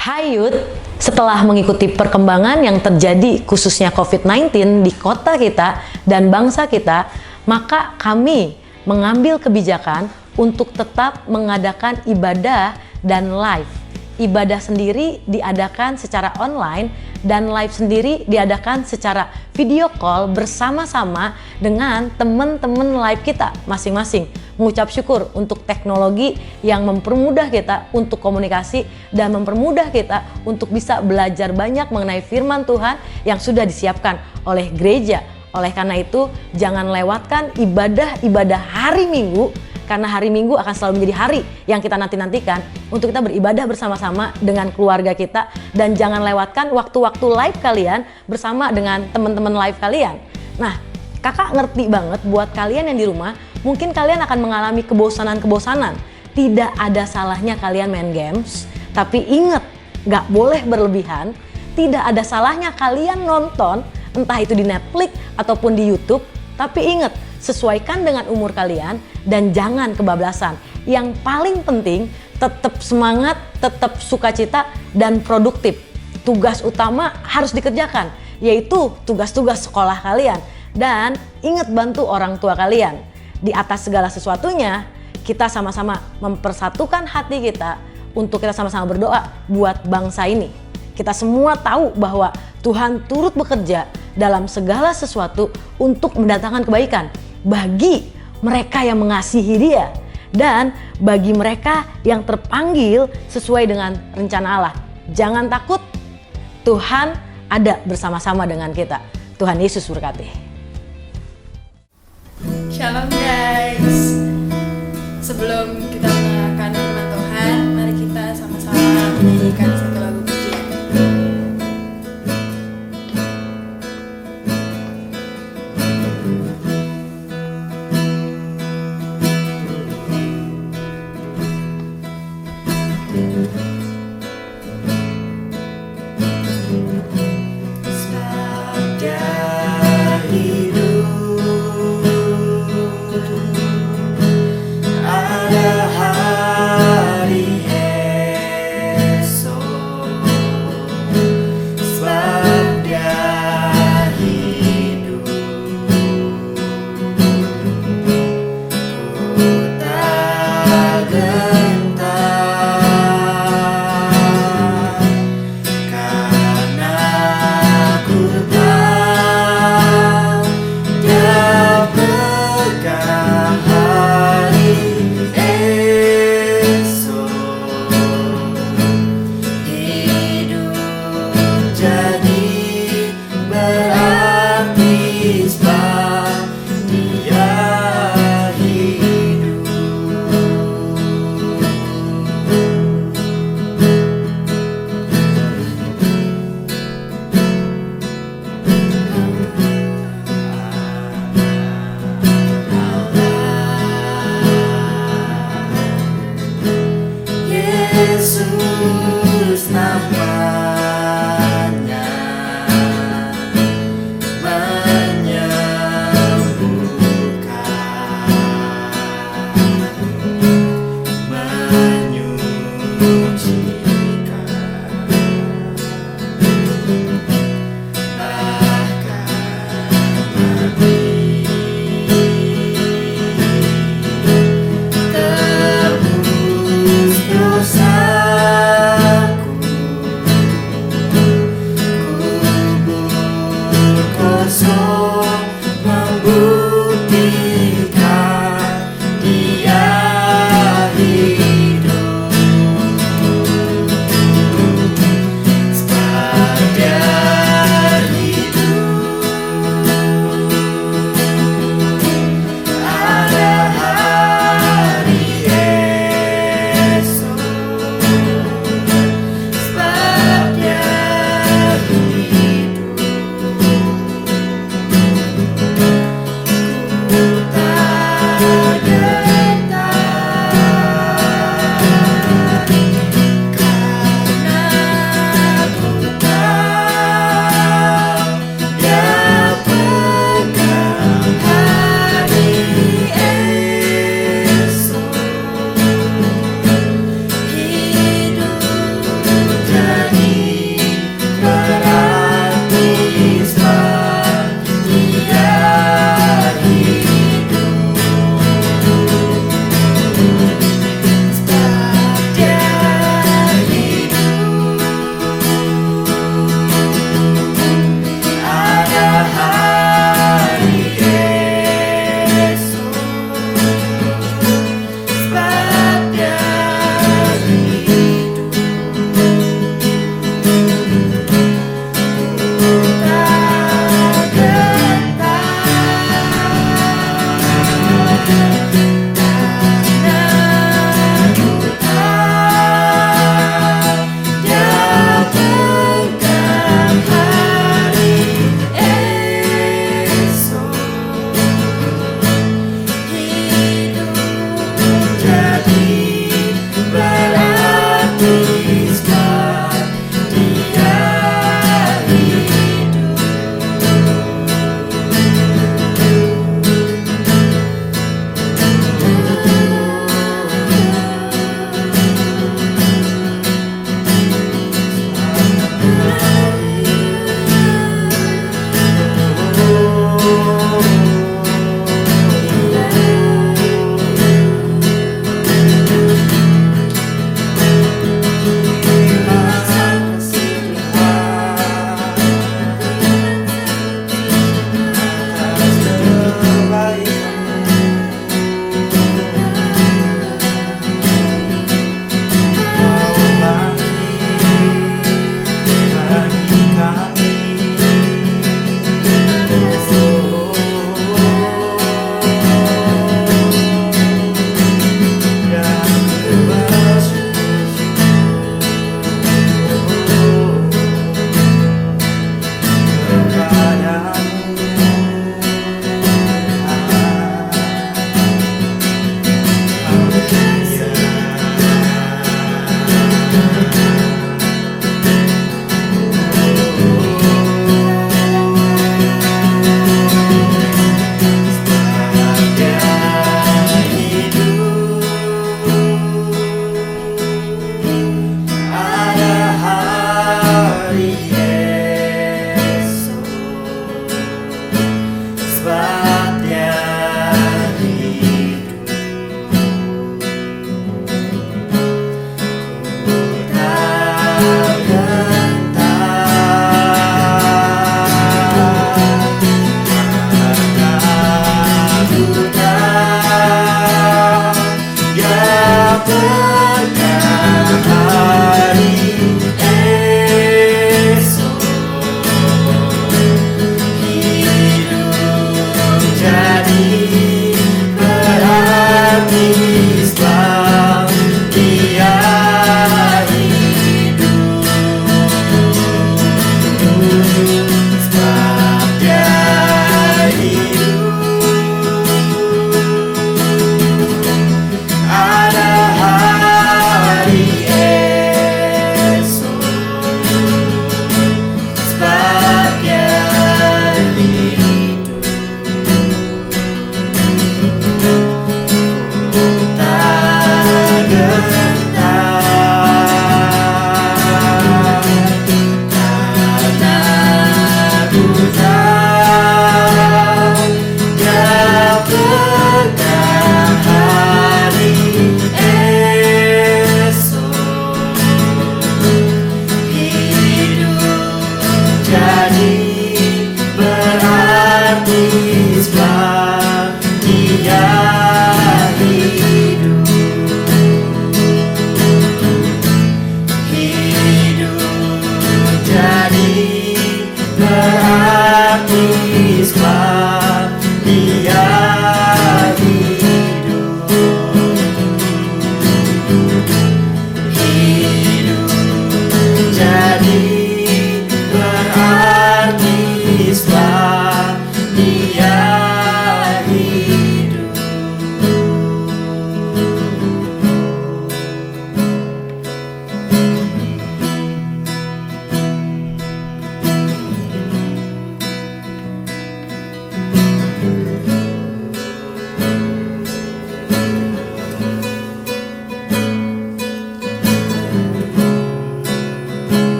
Hai Yud, setelah mengikuti perkembangan yang terjadi khususnya COVID-19 di kota kita dan bangsa kita, maka kami mengambil kebijakan untuk tetap mengadakan ibadah dan live. Ibadah sendiri diadakan secara online dan live sendiri diadakan secara video call bersama-sama dengan teman-teman live kita masing-masing. Mengucap syukur untuk teknologi yang mempermudah kita untuk komunikasi dan mempermudah kita untuk bisa belajar banyak mengenai firman Tuhan yang sudah disiapkan oleh gereja. Oleh karena itu, jangan lewatkan ibadah-ibadah hari Minggu, karena hari Minggu akan selalu menjadi hari yang kita nanti-nantikan untuk kita beribadah bersama-sama dengan keluarga kita. Dan jangan lewatkan waktu-waktu live kalian bersama dengan teman-teman live kalian. Nah, kakak ngerti banget buat kalian yang di rumah, mungkin kalian akan mengalami kebosanan-kebosanan. Tidak ada salahnya kalian main games, tapi ingat, gak boleh berlebihan. Tidak ada salahnya kalian nonton, entah itu di Netflix ataupun di YouTube, tapi ingat, sesuaikan dengan umur kalian dan jangan kebablasan. Yang paling penting, tetap semangat, tetap sukacita dan produktif. Tugas utama harus dikerjakan, yaitu tugas-tugas sekolah kalian. Dan ingat bantu orang tua kalian. Di atas segala sesuatunya, kita sama-sama mempersatukan hati kita untuk kita sama-sama berdoa buat bangsa ini. Kita semua tahu bahwa Tuhan turut bekerja dalam segala sesuatu untuk mendatangkan kebaikan bagi mereka yang mengasihi Dia dan bagi mereka yang terpanggil sesuai dengan rencana Allah. Jangan takut, Tuhan ada bersama-sama dengan kita. Tuhan Yesus berkati. Shalom guys. Sebelum kita mendengarkan firman Tuhan, mari kita sama-sama menyanyikan satu lagu pujian. Ada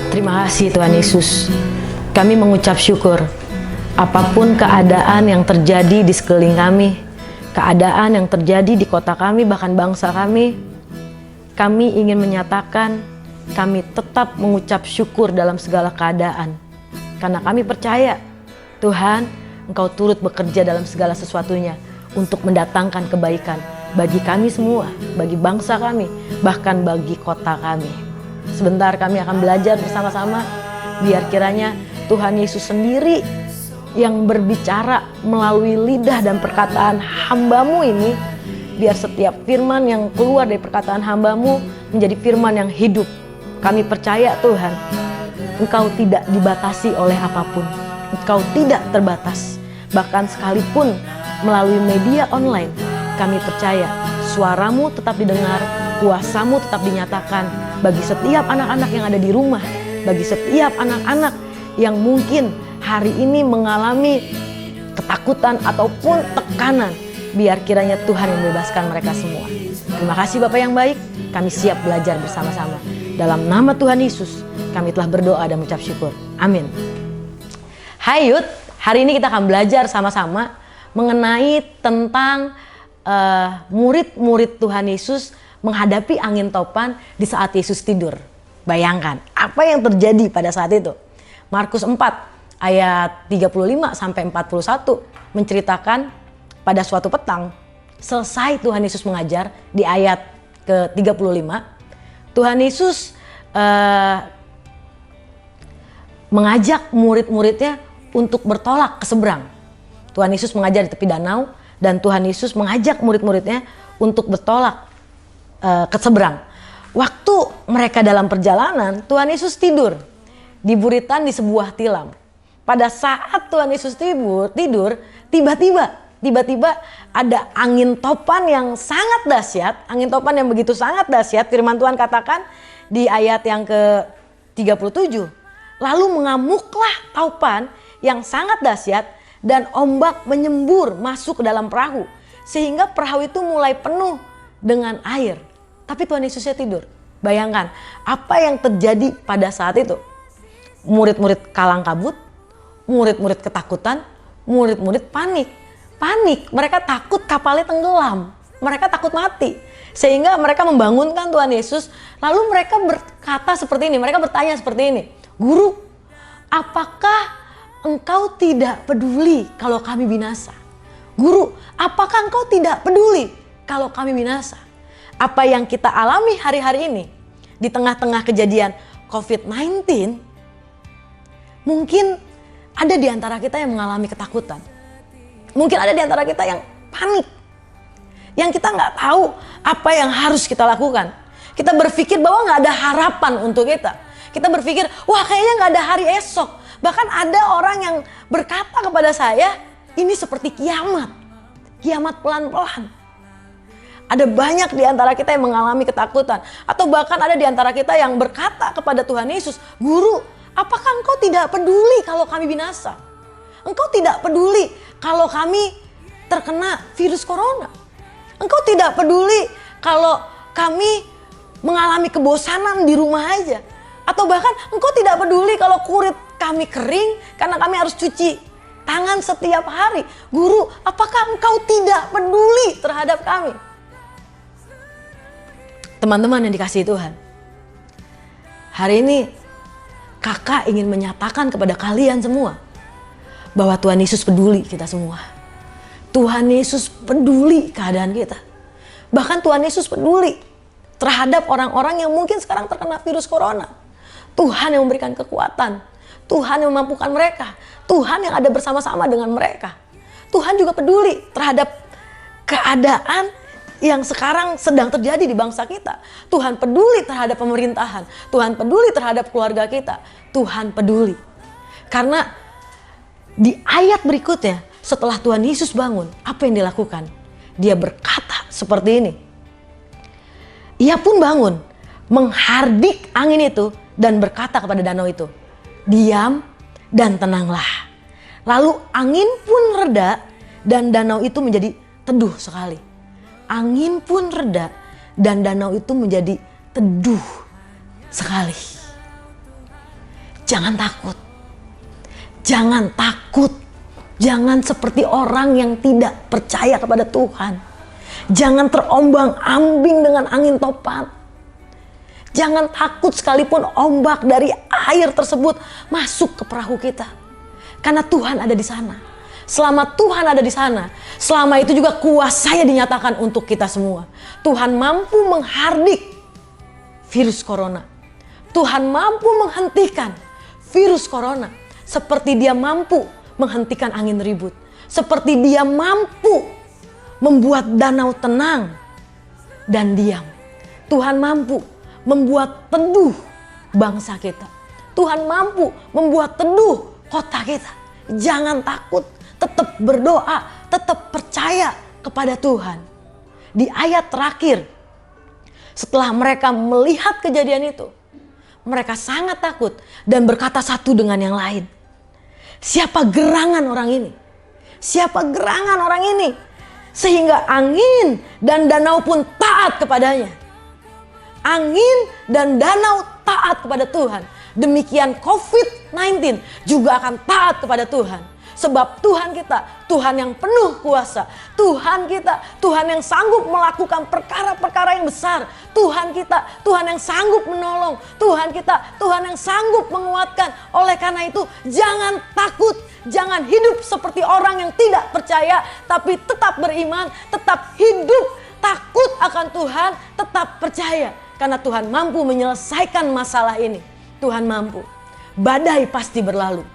Terima kasih Tuhan Yesus. Kami mengucap syukur apapun keadaan yang terjadi di sekeliling kami, keadaan yang terjadi di kota kami, bahkan bangsa kami ingin menyatakan kami tetap mengucap syukur dalam segala keadaan. Karena kami percaya Tuhan, Engkau turut bekerja dalam segala sesuatunya untuk mendatangkan kebaikan bagi kami semua, bagi bangsa kami, bahkan bagi kota kami. Sebentar kami akan belajar bersama-sama, biar kiranya Tuhan Yesus sendiri yang berbicara melalui lidah dan perkataan hamba-Mu ini, biar setiap firman yang keluar dari perkataan hamba-Mu menjadi firman yang hidup. Kami percaya Tuhan, Engkau tidak dibatasi oleh apapun. Engkau tidak terbatas. Bahkan sekalipun melalui media online, kami percaya suara-Mu tetap didengar, kuasa-Mu tetap dinyatakan bagi setiap anak-anak yang ada di rumah, bagi setiap anak-anak yang mungkin hari ini mengalami ketakutan ataupun tekanan. Biar kiranya Tuhan yang membebaskan mereka semua. Terima kasih Bapak yang baik, kami siap belajar bersama-sama. Dalam nama Tuhan Yesus, kami telah berdoa dan mengucap syukur. Amin. Hai Yud, hari ini kita akan belajar sama-sama mengenai tentang murid-murid Tuhan Yesus menghadapi angin topan di saat Yesus tidur. Bayangkan, apa yang terjadi pada saat itu? Markus 4 ayat 35 sampai 41 menceritakan pada suatu petang, selesai Tuhan Yesus mengajar di ayat ke-35, Tuhan Yesus mengajak murid-muridnya untuk bertolak ke seberang. Tuhan Yesus mengajar di tepi danau dan Tuhan Yesus mengajak murid-muridnya untuk bertolak ke seberang. Waktu mereka dalam perjalanan, Tuhan Yesus tidur di buritan di sebuah tilam. Pada saat Tuhan Yesus tidur, tiba-tiba ada angin topan yang sangat dahsyat. Angin topan yang begitu sangat dahsyat, firman Tuhan katakan di ayat yang ke-37. Lalu mengamuklah topan yang sangat dahsyat dan ombak menyembur masuk ke dalam perahu. Sehingga perahu itu mulai penuh dengan air. Tapi Tuhan Yesusnya tidur. Bayangkan apa yang terjadi pada saat itu. Murid-murid kalang kabut, murid-murid ketakutan, murid-murid panik. Mereka takut kapalnya tenggelam. Mereka takut mati. Sehingga mereka membangunkan Tuhan Yesus. Lalu mereka berkata seperti ini. Mereka bertanya seperti ini. Guru, apakah Engkau tidak peduli kalau kami binasa? Guru, apakah Engkau tidak peduli kalau kami binasa? Apa yang kita alami hari-hari ini di tengah-tengah kejadian COVID-19, mungkin ada di antara kita yang mengalami ketakutan. Mungkin ada di antara kita yang panik. Yang kita nggak tahu apa yang harus kita lakukan. Kita berpikir bahwa nggak ada harapan untuk kita. Kita berpikir, wah kayaknya nggak ada hari esok. Bahkan ada orang yang berkata kepada saya, ini seperti kiamat. Kiamat pelan-pelan. Ada banyak di antara kita yang mengalami ketakutan. Atau bahkan ada di antara kita yang berkata kepada Tuhan Yesus, Guru, apakah Engkau tidak peduli kalau kami binasa? Engkau tidak peduli kalau kami terkena virus corona? Engkau tidak peduli kalau kami mengalami kebosanan di rumah aja? Atau bahkan Engkau tidak peduli kalau kulit kami kering karena kami harus cuci tangan setiap hari? Guru, apakah Engkau tidak peduli terhadap kami? Teman-teman yang dikasihi Tuhan, hari ini kakak ingin menyatakan kepada kalian semua bahwa Tuhan Yesus peduli kita semua. Tuhan Yesus peduli keadaan kita. Bahkan Tuhan Yesus peduli terhadap orang-orang yang mungkin sekarang terkena virus corona. Tuhan yang memberikan kekuatan. Tuhan yang memampukan mereka. Tuhan yang ada bersama-sama dengan mereka. Tuhan juga peduli terhadap keadaan yang sekarang sedang terjadi di bangsa kita. Tuhan peduli terhadap pemerintahan. Tuhan peduli terhadap keluarga kita. Tuhan peduli. Karena di ayat berikutnya, setelah Tuhan Yesus bangun, apa yang dilakukan? Dia berkata seperti ini. Ia pun bangun, menghardik angin itu dan berkata kepada danau itu, diam dan tenanglah. Lalu angin pun reda dan danau itu menjadi teduh sekali. Angin pun reda dan danau itu menjadi teduh sekali. Jangan takut. Jangan takut. Jangan seperti orang yang tidak percaya kepada Tuhan. Jangan terombang-ambing dengan angin topan. Jangan takut sekalipun ombak dari air tersebut masuk ke perahu kita. Karena Tuhan ada di sana. Selama Tuhan ada di sana, selama itu juga kuasanya dinyatakan untuk kita semua. Tuhan mampu menghardik virus corona. Tuhan mampu menghentikan virus corona. Seperti Dia mampu menghentikan angin ribut. Seperti Dia mampu membuat danau tenang dan diam. Tuhan mampu membuat teduh bangsa kita. Tuhan mampu membuat teduh kota kita. Jangan takut, tetap berdoa, tetap percaya kepada Tuhan. Di ayat terakhir, setelah mereka melihat kejadian itu, mereka sangat takut dan berkata satu dengan yang lain. Siapa gerangan orang ini? Siapa gerangan orang ini? Sehingga angin dan danau pun taat kepadanya. Angin dan danau taat kepada Tuhan. Demikian COVID-19 juga akan taat kepada Tuhan. Sebab Tuhan kita, Tuhan yang penuh kuasa. Tuhan kita, Tuhan yang sanggup melakukan perkara-perkara yang besar. Tuhan kita, Tuhan yang sanggup menolong. Tuhan kita, Tuhan yang sanggup menguatkan. Oleh karena itu, jangan takut. Jangan hidup seperti orang yang tidak percaya, tapi tetap beriman, tetap hidup takut akan Tuhan, tetap percaya. Karena Tuhan mampu menyelesaikan masalah ini. Tuhan mampu. Badai pasti berlalu.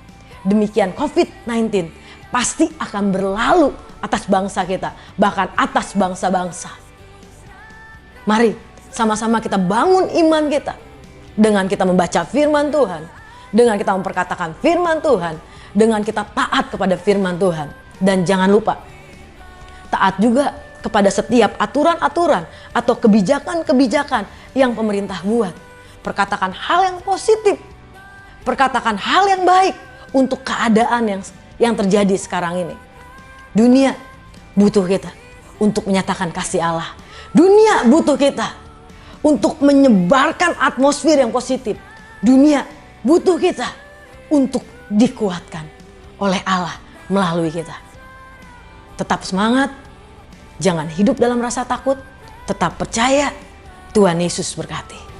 Demikian COVID-19 pasti akan berlalu atas bangsa kita, bahkan atas bangsa-bangsa. Mari sama-sama kita bangun iman kita dengan kita membaca firman Tuhan, dengan kita memperkatakan firman Tuhan, dengan kita taat kepada firman Tuhan. Dan jangan lupa, taat juga kepada setiap aturan-aturan atau kebijakan-kebijakan yang pemerintah buat. Perkatakan hal yang positif, perkatakan hal yang baik untuk keadaan yang terjadi sekarang ini. Dunia butuh kita untuk menyatakan kasih Allah. Dunia butuh kita untuk menyebarkan atmosfer yang positif. Dunia butuh kita untuk dikuatkan oleh Allah melalui kita. Tetap semangat, jangan hidup dalam rasa takut, tetap percaya. Tuhan Yesus berkati.